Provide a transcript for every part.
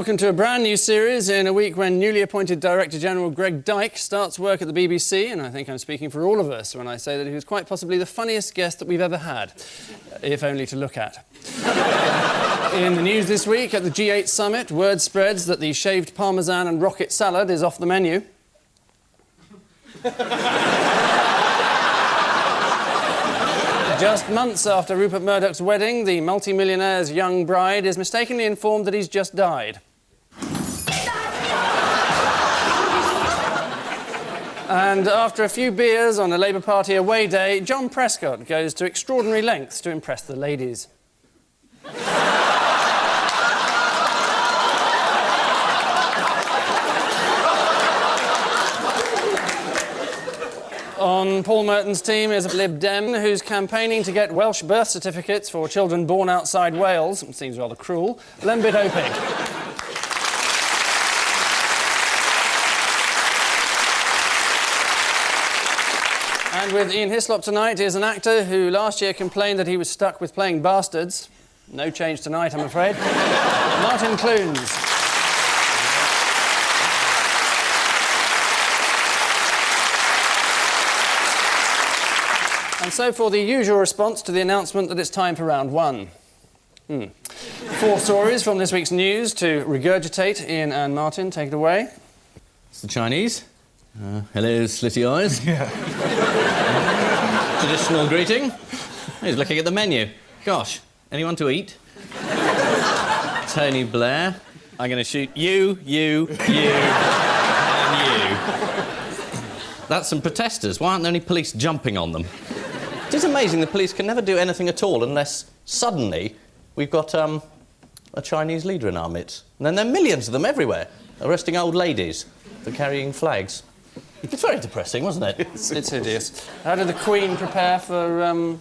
welcome to a brand new series in a week when newly appointed Director General Greg Dyke starts work at the BBC, and I think I'm speaking for all of us when I say that he was quite possibly the funniest guest that we've ever had, if only to look at. In the news this week, at the G8 summit, word spreads that the shaved parmesan and rocket salad is off the menu. Just months after Rupert Murdoch's wedding, the multi-millionaire's young bride is mistakenly informed that he's just died. And after a few beers on a Labour Party away day, John Prescott goes to extraordinary lengths to impress the ladies. On Paul Merton's team is a Lib Dem who's campaigning to get Welsh birth certificates for children born outside Wales. It seems rather cruel. Lembit Opik. And with Ian Hislop tonight is an actor who last year complained that he was stuck with playing bastards. No change tonight, I'm afraid. Martin Clunes. And so for the usual response to the announcement that it's time for round one. 4 stories from this week's news to regurgitate. Ian and Martin, take it away. It's the Chinese. Hello, slitty eyes. Yeah. Traditional greeting. He's looking at the menu. Gosh, anyone to eat? Tony Blair. I'm going to shoot you, and you. That's some protesters. Why aren't there any police jumping on them? It is amazing the police can never do anything at all unless suddenly we've got a Chinese leader in our midst. And then there are millions of them everywhere, arresting old ladies for carrying flags. It's very depressing, wasn't it? It's hideous. How did the Queen prepare for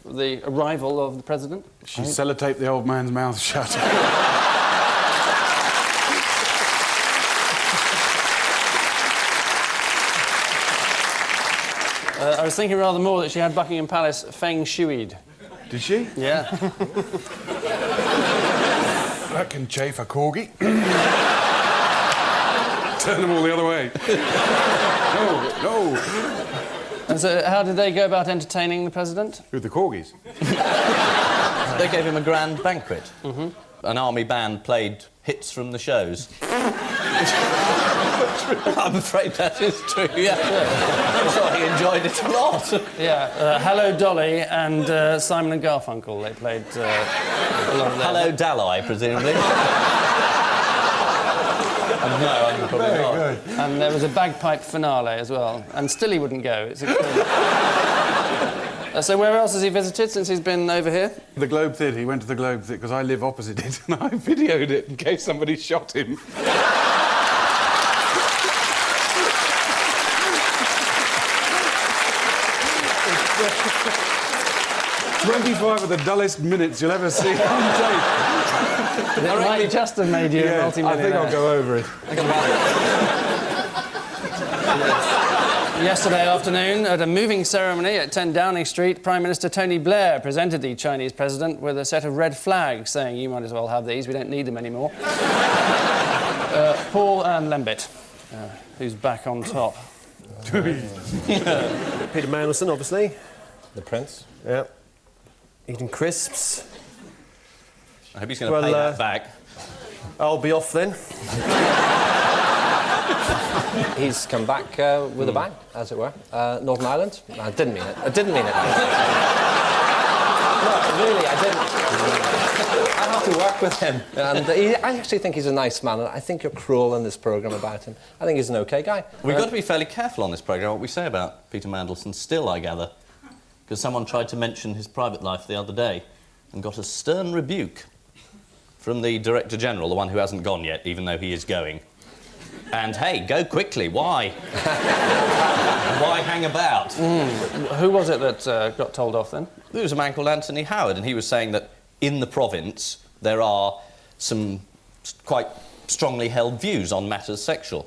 the arrival of the President? She sellotaped the old man's mouth shut. I was thinking rather more that she had Buckingham Palace feng shuied. Did she? Yeah. That can chafe a corgi. Turn them all the other way. No. And so how did they go about entertaining the President? With the corgis. They gave him a grand banquet. Mm-hmm. An army band played hits from the shows. I'm afraid that is true, yeah. I'm sure he enjoyed it a lot. Yeah, Hello Dolly and Simon and Garfunkel, they played a lot of that. Hello Dalai, presumably. No, I'm probably not. Good. And there was a bagpipe finale as well, and still he wouldn't go. It's so where else has he visited since he's been over here? The Globe Theatre. He went to the Globe Theatre because I live opposite it and I videoed it in case somebody shot him. 25 of the dullest minutes you'll ever see on tape. It might just have made you a multi-millionaire. I think I'll go over it. Yesterday afternoon, at a moving ceremony at 10 Downing Street, Prime Minister Tony Blair presented the Chinese president with a set of red flags, saying, "You might as well have these, we don't need them anymore." Paul and Lembit, who's back on top. Peter Mandelson, obviously. The Prince. Yeah. Eating crisps. I hope he's going to pay that back. I'll be off then. He's come back with a bang, as it were. Northern Ireland. No, I didn't mean it. No, really, I didn't. I have to work with him. And I actually think he's a nice man. I think you're cruel in this programme about him. I think he's an OK guy. We've got to be fairly careful on this programme what we say about Peter Mandelson still, I gather. Because someone tried to mention his private life the other day and got a stern rebuke from the Director General, the one who hasn't gone yet, even though he is going. And, hey, go quickly. Why? Why hang about? Who was it that got told off, then? There was a man called Anthony Howard, and he was saying that in the province there are some quite strongly held views on matters sexual.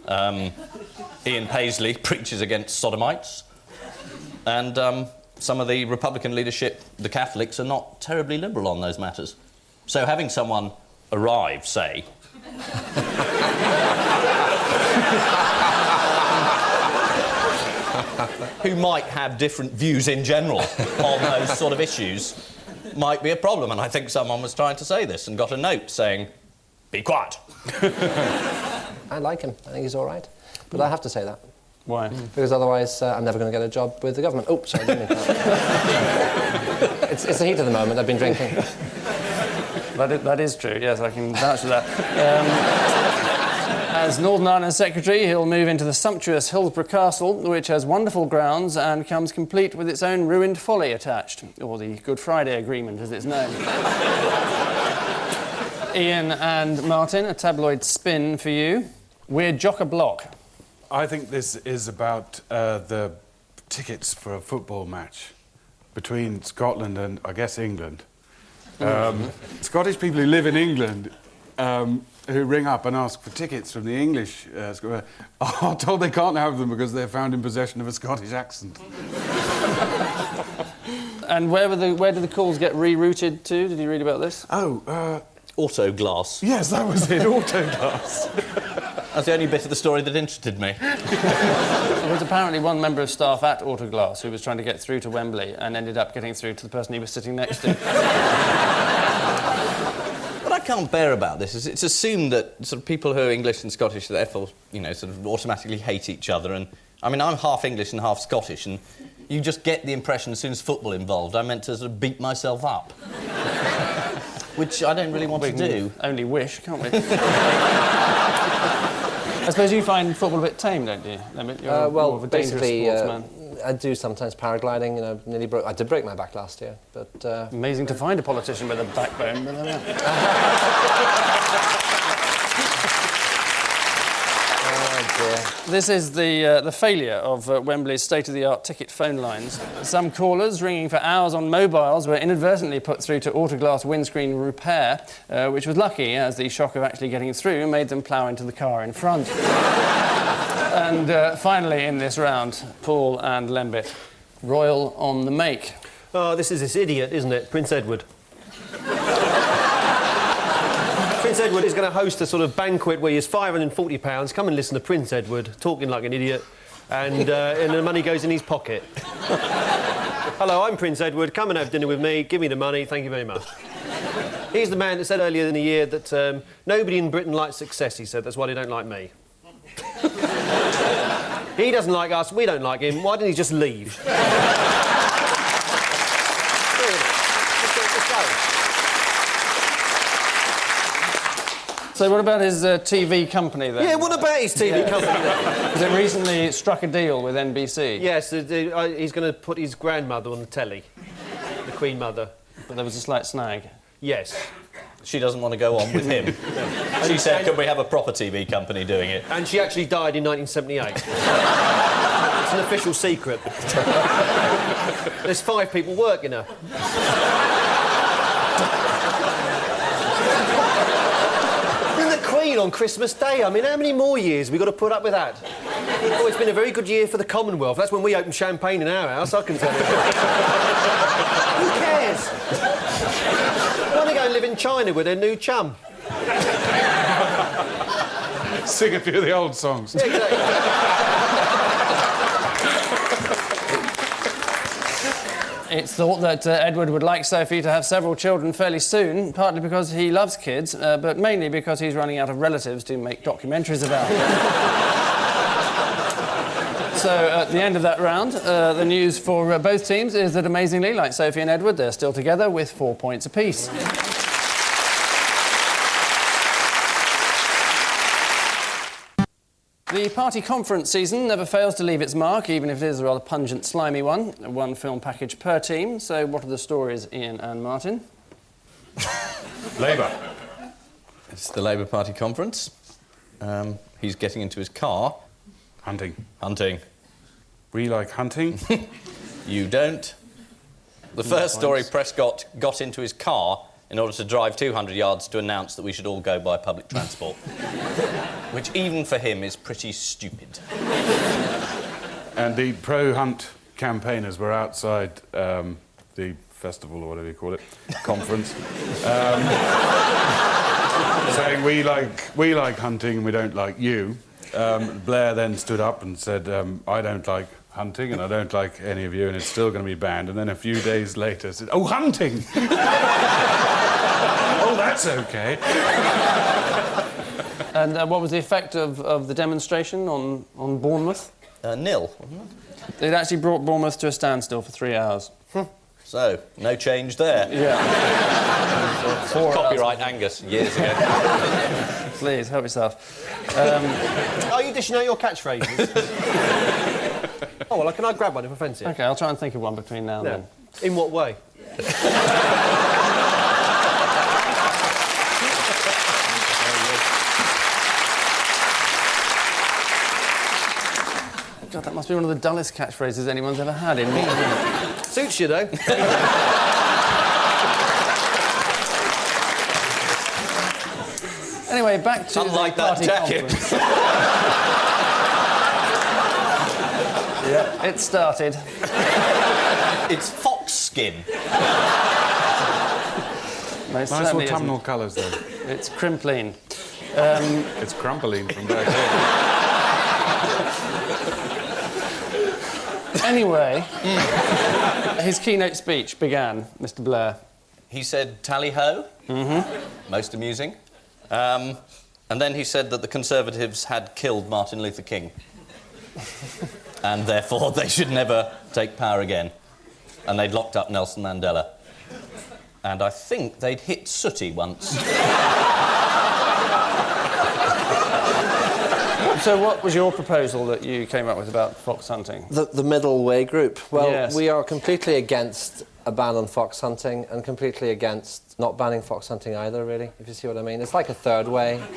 Ian Paisley preaches against sodomites, and some of the Republican leadership, the Catholics, are not terribly liberal on those matters. So having someone arrive, say, who might have different views in general on those sort of issues might be a problem. And I think someone was trying to say this and got a note saying, be quiet. I like him. I think he's all right. But I have to say that. Why? Because otherwise I'm never going to get a job with the government. Oh, sorry, I didn't mean that. It's the heat of the moment. I've been drinking. That is true, yes, I can vouch for that. As Northern Ireland Secretary, he'll move into the sumptuous Hillsborough Castle, which has wonderful grounds and comes complete with its own ruined folly attached, or the Good Friday Agreement, as it's known. Ian and Martin, a tabloid spin for you. We're Jock-a-Block. I think this is about the tickets for a football match between Scotland and, I guess, England. Scottish people who live in England who ring up and ask for tickets from the English are told they can't have them because they're found in possession of a Scottish accent. And where did the calls get rerouted to? Did you read about this? Autoglass. Yes, that was it, Autoglass. That's the only bit of the story that interested me. There was apparently one member of staff at Autoglass who was trying to get through to Wembley and ended up getting through to the person he was sitting next to. What I can't bear about this is it's assumed that sort of people who are English and Scottish therefore, you know, sort of automatically hate each other. And I mean, I'm half English and half Scottish, and you just get the impression as soon as football involved, I'm meant to sort of beat myself up. Which I don't really want to do. Only wish, can't we? I suppose you find football a bit tame, don't you, Lembit? You're more of a dangerous sportsman. I do sometimes paragliding. You know, I did break my back last year, but amazing to find a politician with a backbone. But oh dear. This is the failure of Wembley's state-of-the-art ticket phone lines. Some callers ringing for hours on mobiles were inadvertently put through to Autoglass windscreen repair, which was lucky, as the shock of actually getting through made them plough into the car in front. And finally, in this round, Paul and Lembit, Royal on the make. Oh, this is this idiot, isn't it? Prince Edward. Prince Edward is going to host a sort of banquet where he has £540. Come and listen to Prince Edward talking like an idiot, and the money goes in his pocket. Hello, I'm Prince Edward. Come and have dinner with me. Give me the money. Thank you very much. He's the man that said earlier in the year that nobody in Britain likes success, he said. That's why they don't like me. He doesn't like us, we don't like him. Why didn't he just leave? So what about his TV company, then? Yeah, what about his TV company, then? Because it recently struck a deal with NBC. Yes, he's going to put his grandmother on the telly. The Queen Mother. But there was a slight snag. Yes. She doesn't want to go on with him. She said, can we have a proper TV company doing it? And she actually died in 1978. It's an official secret. There's 5 people working her. And the Queen on Christmas Day. I mean, how many more years have we got to put up with that? Oh, it's been a very good year for the Commonwealth. That's when we open champagne in our house, I can tell you. Who cares? Why don't they go and live in China with their new chum? Sing a few of the old songs. Yeah, exactly. It's thought that Edward would like Sophie to have several children fairly soon, partly because he loves kids, but mainly because he's running out of relatives to make documentaries about. So, at the end of that round, the news for both teams is that, amazingly, like Sophie and Edward, they're still together with 4 points apiece. The party conference season never fails to leave its mark, even if it is a rather pungent, slimy one. One film package per team. So what are the stories, Ian and Martin? Labour. It's the Labour Party conference. He's getting into his car. Hunting. Hunting. We like hunting. You don't. The first story, Prescott got into his car in order to drive 200 yards to announce that we should all go by public transport. Which, even for him, is pretty stupid. And the pro-hunt campaigners were outside the festival, or whatever you call it, conference. saying we like hunting and we don't like you. Blair then stood up and said, I don't like hunting and I don't like any of you and it's still going to be banned. And then a few days later said, oh, hunting! Oh, that's OK. And what was the effect of the demonstration on Bournemouth? Nil, wasn't it? It actually brought Bournemouth to a standstill for 3 hours. So, no change there. Yeah. Copyright Angus, years ago. Please, help yourself. Are you dishing out your catchphrases? Oh, well, can I grab one if I fancy it? OK, I'll try and think of one between now and then. In what way? God, that must be one of the dullest catchphrases anyone's ever had in me. Suits you, though. Anyway, back to Unlike the that party jacket. conference. Yeah, it started. It's fox skin. Most Nice certainly autumnal colours, though. isn't. It's crimpline. It's crumpling from back here. Anyway, his keynote speech began, Mr. Blair. He said, tally-ho. Mm-hmm. Most amusing. And then he said that the Conservatives had killed Martin Luther King. And therefore they should never take power again. And they'd locked up Nelson Mandela. And I think they'd hit Sooty once. So what was your proposal that you came up with about fox hunting? The middle way group. Well, Yes. we are completely against a ban on fox hunting and completely against not banning fox hunting either, really, if you see what I mean. It's like a third way. I mean,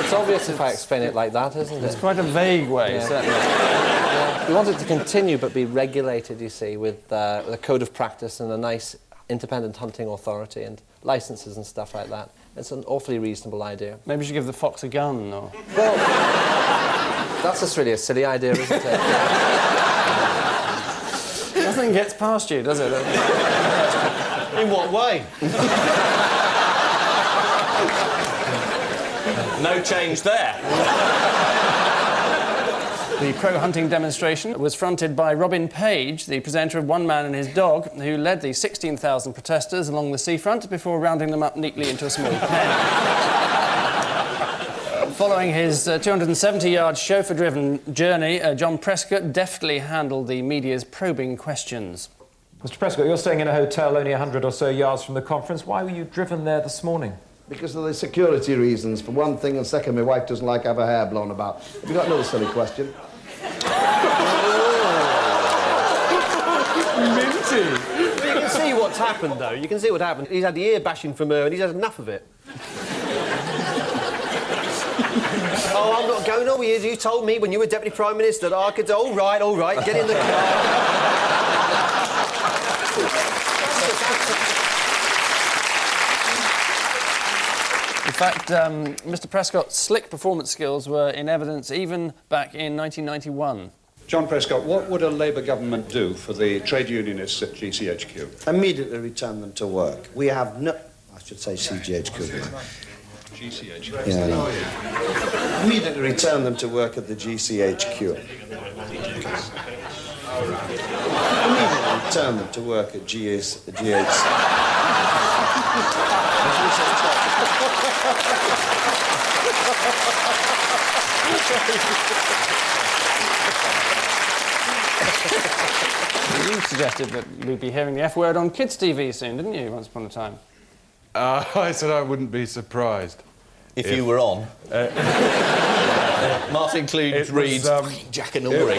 it's obvious if I explain it like that, isn't It's it? quite a vague way, Yeah. certainly. Yeah. We want it to continue but be regulated, you see, with a code of practice and a nice independent hunting authority and licences and stuff like that. It's an awfully reasonable idea. Maybe you should give the fox a gun, or... Well, that's just really a silly idea, isn't it? Nothing gets past you, does it? In what way? No change there. The pro-hunting demonstration was fronted by Robin Page, the presenter of One Man and His Dog, who led the 16,000 protesters along the seafront before rounding them up neatly into a small pen. Following his 270-yard chauffeur-driven journey, John Prescott deftly handled the media's probing questions. Mr. Prescott, you're staying in a hotel only 100 or so yards from the conference. Why were you driven there this morning? Because of the security reasons, for one thing, and second, my wife doesn't like to have her hair blown about. Have you got another silly question? Minty! You can see what's happened, though. You can see what happened. He's had the ear bashing from her and he's had enough of it. Oh, I'm not going over here. You told me when you were Deputy Prime Minister that I could... All right, get in the car. In fact, Mr. Prescott's slick performance skills were in evidence even back in 1991. John Prescott, what would a Labour government do for the trade unionists at GCHQ? Immediately return them to work. We have no... I should say CGHQ. GCHQ. Yeah. Immediately return them to work at the GCHQ. Immediately return them to work at You suggested that we'd be hearing the F word on kids' TV soon, didn't you, once upon a time? I said I wouldn't be surprised. If you were on. Martin Clunes reads Jack and Ulrich.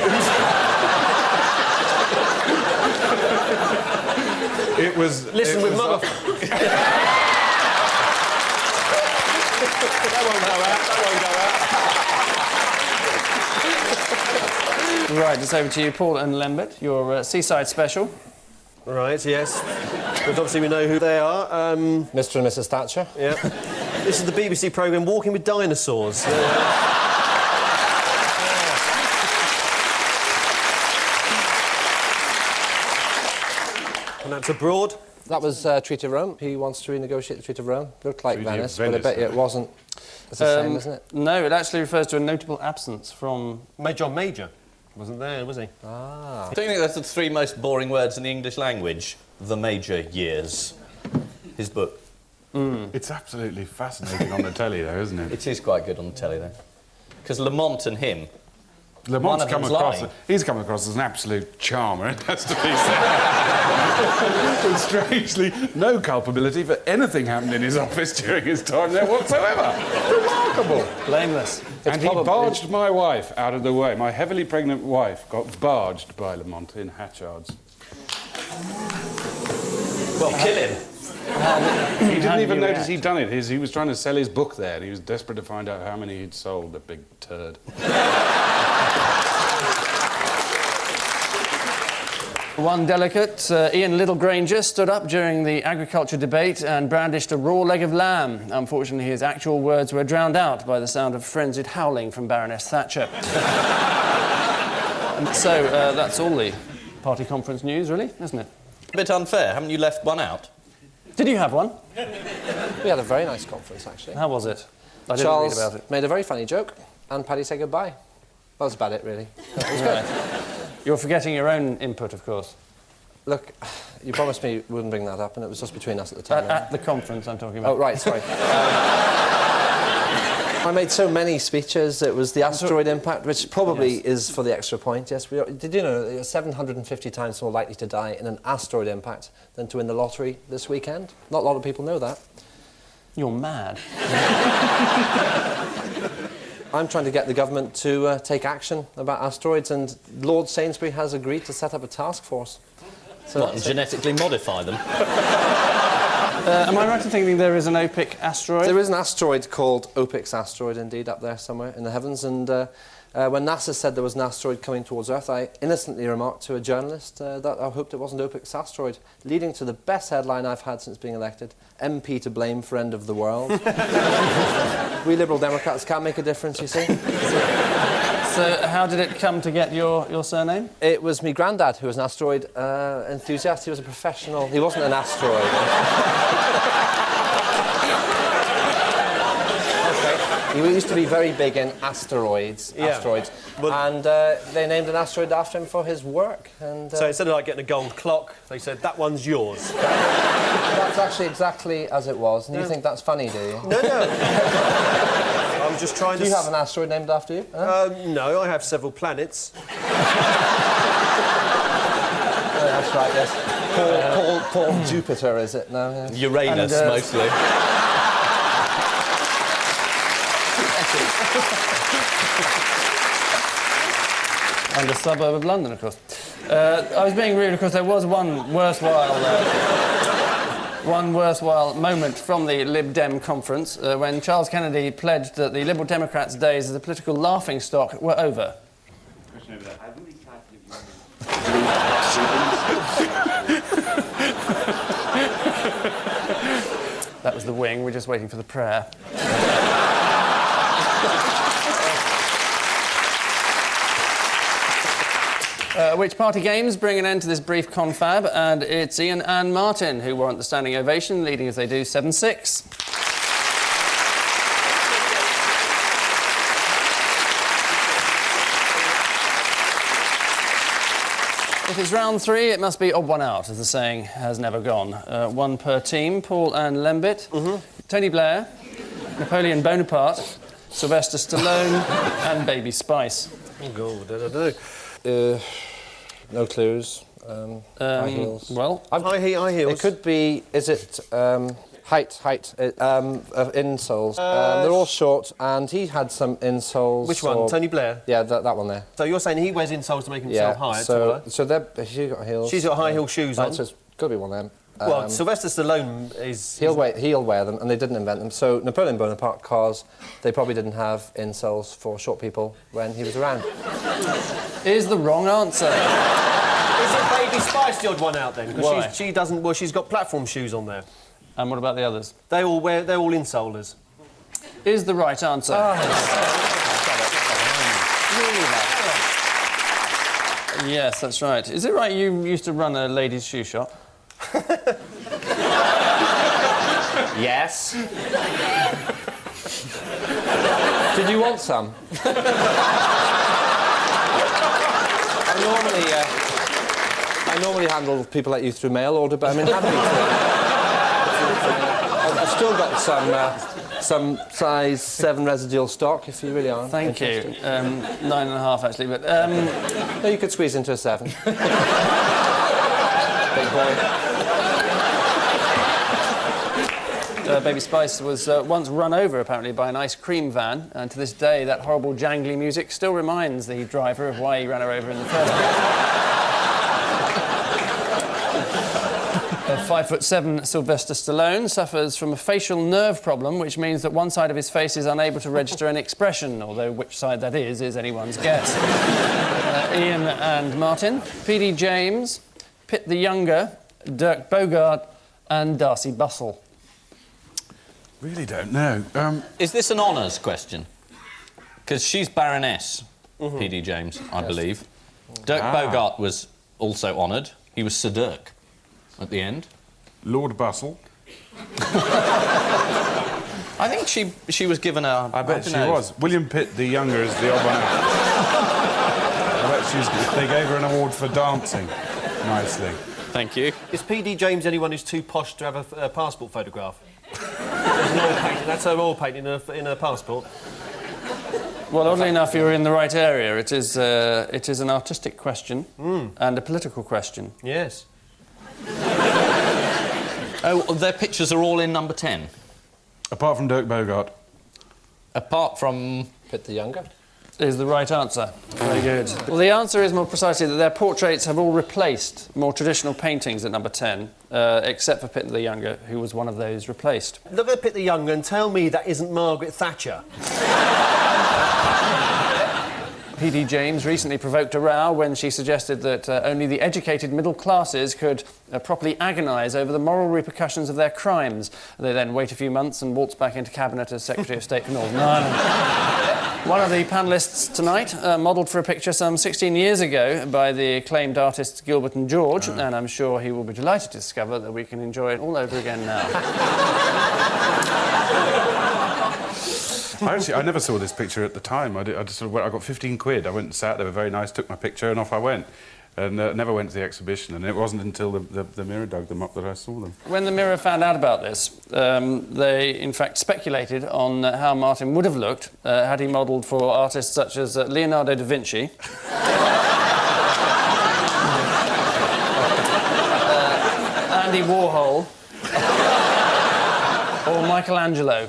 It was... Listen with mother... That won't go out. Right, it's over to you, Paul and Lembit, your Seaside special. Right, yes. But obviously we know who they are. Mr. and Mrs. Thatcher. Yeah. This is the BBC programme Walking with Dinosaurs. And that's abroad. That was Treaty of Rome. He wants to renegotiate the Treaty of Rome. Looked like Treaty of Venice, but I bet you it wasn't. It's the same, isn't it? No, it actually refers to a notable absence from... John Major wasn't there, was he? Ah. Don't you think that's the three most boring words in the English language? The major years. His book. It's absolutely fascinating on the telly, though, isn't it? It is quite good on the telly, though. Because Lamont and him... Lamont's One of them's lying. he's come across as an absolute charmer, it has to be said. With strangely no culpability for anything happened in his office during his time there whatsoever. Remarkable. Blameless. And he barged my wife out of the way. My heavily pregnant wife got barged by Lamont in Hatchards. Well, kill him. He didn't even notice he'd done it. He was trying to sell his book there, and he was desperate to find out how many he'd sold, the big turd. One delegate, Ian Littlegranger, stood up during the agriculture debate and brandished a raw leg of lamb. Unfortunately, his actual words were drowned out by the sound of frenzied howling from Baroness Thatcher. And so that's all the party conference news, really, isn't it? A bit unfair. Haven't you left one out? Did you have one? We had a very nice conference, actually. How was it? I didn't Charles read about it. made a very funny joke, and Paddy said goodbye. That was about it, really. It was good. You're forgetting your own input, of course. Look, you promised me you wouldn't bring that up, and it was just between us at the time. At the conference I'm talking about. Oh, right, sorry. I made so many speeches. It was the asteroid impact, which probably is for the extra point. Yes, did you know you're 750 times more likely to die in an asteroid impact than to win the lottery this weekend? Not a lot of people know that. You're mad. I'm trying to get the government to take action about asteroids, and Lord Sainsbury has agreed to set up a task force. So What, and genetically modify them? Am I right in thinking there is an Opik asteroid? There is an asteroid called Opik's asteroid, indeed, up there somewhere in the heavens, and when NASA said there was an asteroid coming towards Earth, I innocently remarked to a journalist that I hoped it wasn't Opik's asteroid, leading to the best headline I've had since being elected: MP to blame for end of the world. We Liberal Democrats can't make a difference, you see. So how did it come to get your surname? It was me granddad, who was an asteroid enthusiast. He was a professional. He wasn't an asteroid. He used to be very big in asteroids, and they named an asteroid after him for his work. And So instead of like getting a gold clock, they said, that one's yours. that's actually exactly as it was. And you think that's funny, do you? No. I'm just trying to... Do you have an asteroid named after you? No, I have several planets. Oh, that's right, yes. Paul Jupiter, is it? No. Yes. Uranus, And, mostly. And a suburb of London, of course. I was being rude because there was one worthwhile moment from the Lib Dem conference when Charles Kennedy pledged that the Liberal Democrats' days as a political laughingstock were over. That was the wing. We're just waiting for the prayer. Which party games bring an end to this brief confab, and it's Ian and Martin who warrant the standing ovation, leading as they do 7-6. If it's round 3, it must be odd one out, as the saying has never gone. One per team, Paul and Lembit, Tony Blair, Napoleon Bonaparte, Sylvester Stallone and Baby Spice. Oh, God, I don't know. No clues. High heels. Well, High heels. It could be. Is it height? Insoles. They're all short, and he had some insoles. Which one? Tony Blair? Yeah, that one there. So you're saying he wears insoles to make himself high? So she's got heels. She's got high heel shoes on. So it's got to be one of them. Well, Sylvester Stallone is... He'll wear them, and they didn't invent them. So Napoleon Bonaparte, because they probably didn't have insoles for short people when he was around. is the wrong answer. Is it Baby Spice the odd one out then? Why? Because she doesn't... Well, she's got platform shoes on there. And what about the others? They're all insolers. Is the right answer. Yes, that's right. Is it right you used to run a ladies' shoe shop? Yes. Did you want some? I normally handle people like you through mail order, but I mean, happy to. I've still got some size 7 residual stock, if you really are. Thank you. 9.5 actually, but No, you could squeeze into a 7. Big boy. Baby Spice was once run over, apparently, by an ice cream van, and to this day, that horrible jangly music still reminds the driver of why he ran her over in the first place. 5'7" Sylvester Stallone suffers from a facial nerve problem, which means that one side of his face is unable to register an expression, although which side that is anyone's guess. Ian and Martin, P.D. James, Pitt the Younger, Dirk Bogarde, and Darcy Bustle. Really don't know. Is this an honours question? Because she's Baroness, P.D. James, I believe. Dirk Bogarde was also honoured. He was Sir Dirk at the end. Lord Bustle. I think she was given a... I bet she was. William Pitt the Younger is the odd one out. I bet they gave her an award for dancing nicely. Thank you. Is P.D. James anyone who's too posh to have a passport photograph? An oil painting. That's her oil painting in her passport. Well, oddly enough, you're in the right area. It is an artistic question and a political question. Yes. Oh, their pictures are all in number 10? Apart from Dirk Bogarde. Apart from... Pitt the Younger. Is the right answer. Very good. Well, the answer is more precisely that their portraits have all replaced more traditional paintings at number 10, except for Pitt the Younger, who was one of those replaced. Look at Pitt the Younger and tell me that isn't Margaret Thatcher. P.D. James recently provoked a row when she suggested that only the educated middle classes could properly agonise over the moral repercussions of their crimes. They then wait a few months and waltz back into Cabinet as Secretary of State for Northern Ireland. One of the panellists tonight modelled for a picture some 16 years ago by the acclaimed artists Gilbert and George, and I'm sure he will be delighted to discover that we can enjoy it all over again now. I never saw this picture at the time. I just sort of went, I got 15 quid. I went and sat, they were very nice, took my picture, and off I went. And never went to the exhibition, and it wasn't until the Mirror dug them up that I saw them. When the Mirror found out about this, they in fact speculated on how Martin would have looked had he modelled for artists such as Leonardo da Vinci, Andy Warhol, or Michelangelo.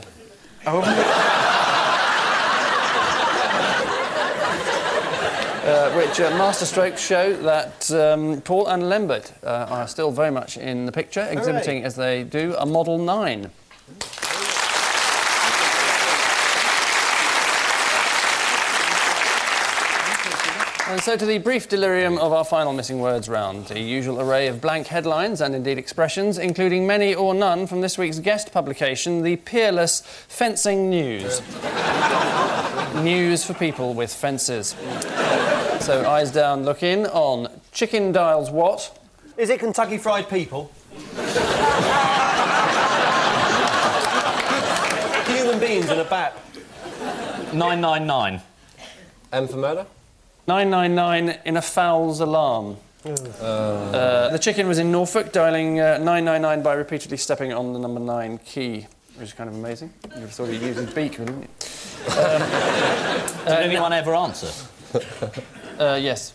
Which masterstrokes show that Paul and Lembit are still very much in the picture, exhibiting as they do a Model 9. And so to the brief delirium of our final missing words round, the usual array of blank headlines and indeed expressions, including many or none from this week's guest publication, the peerless Fencing News. News for people with fences. So eyes down, look in on Chicken Dials What? Is it Kentucky Fried People? Human beings in a bat. 999. M for murder? 999 in a fowl's alarm. The chicken was in Norfolk, dialling 999 by repeatedly stepping on the number 9 key, which is kind of amazing. You'd have thought he'd use his beak, wouldn't you? Did anyone ever answer? Yes.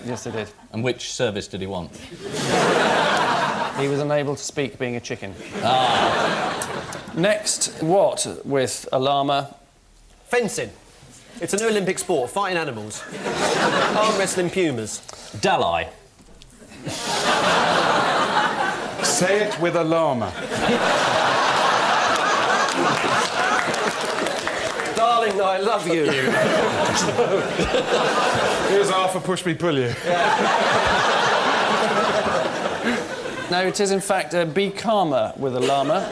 Yes, they did. And which service did he want? He was unable to speak, being a chicken. Next, what with a llama? Fencing. It's a new Olympic sport, fighting animals. Arm wrestling pumas. Dalai. Say it with a llama. Darling, I love you. Here's half a push me pull you. No, it is in fact Be Calmer with a llama.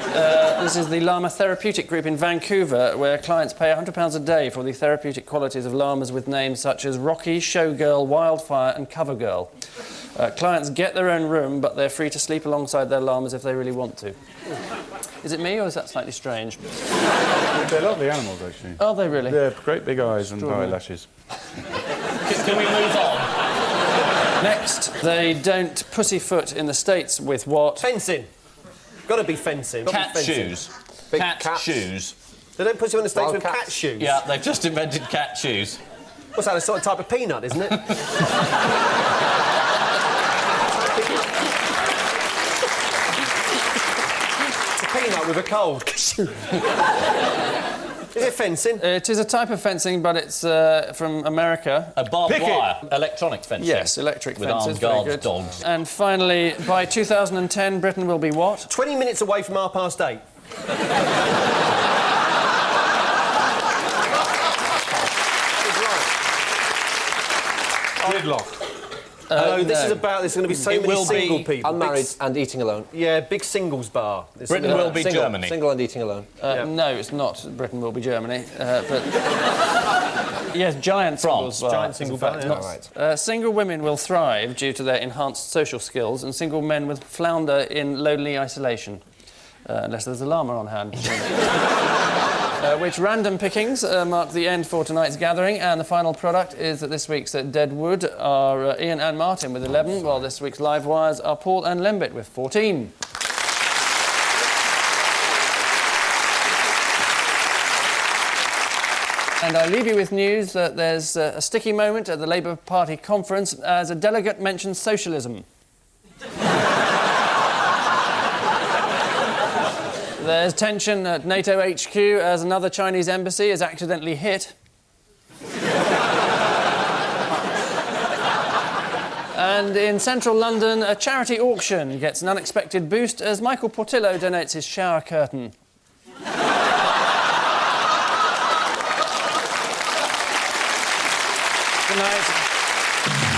This is the Llama Therapeutic Group in Vancouver, where clients pay £100 a day for the therapeutic qualities of llamas with names such as Rocky, Showgirl, Wildfire and Covergirl. Clients get their own room, but they're free to sleep alongside their llamas if they really want to. Is it me, or is that slightly strange? They're lovely animals, actually. Are they really? They're great big eyes and eyelashes. Can we move on? Next, they don't pussyfoot in the States with what? Fencing. Got to be fencing. Gotta be Cat fencing. shoes. Big Cat cats. shoes. They don't put you on the stage Wild with cats. cat shoes. Yeah, they've just invented cat shoes. What's that? A sort of type of peanut, isn't it? It's a peanut with a cold. Is it fencing? It is a type of fencing, but it's from America. A barbed Picket. wire. Electronic fencing. Yes, electric With fences. armed very guards, good. dogs. And finally, by 2010, Britain will be what? 20 minutes away from 8:30. Gridlock. No, this no. is about. There's going to be so It many will be single people. Unmarried Big, and eating alone. yeah, big singles bar. This Britain is- will be Single, Germany. Single and eating alone. No, it's not. Britain will be Germany. But yes, giant France. singles bar, Giant in single fact, bar, not- yeah. Right. Single women will thrive due to their enhanced social skills, and single men will flounder in lonely isolation. Unless there's a llama on hand. Which random pickings mark the end for tonight's gathering, and the final product is that this week's Dead Wood are Ian and Martin with 11, while this week's Live Wires are Paul and Lembit with 14. And I leave you with news that there's a sticky moment at the Labour Party conference as a delegate mentions socialism. There's tension at NATO HQ as another Chinese embassy is accidentally hit. And in central London, a charity auction gets an unexpected boost as Michael Portillo donates his shower curtain. Good night.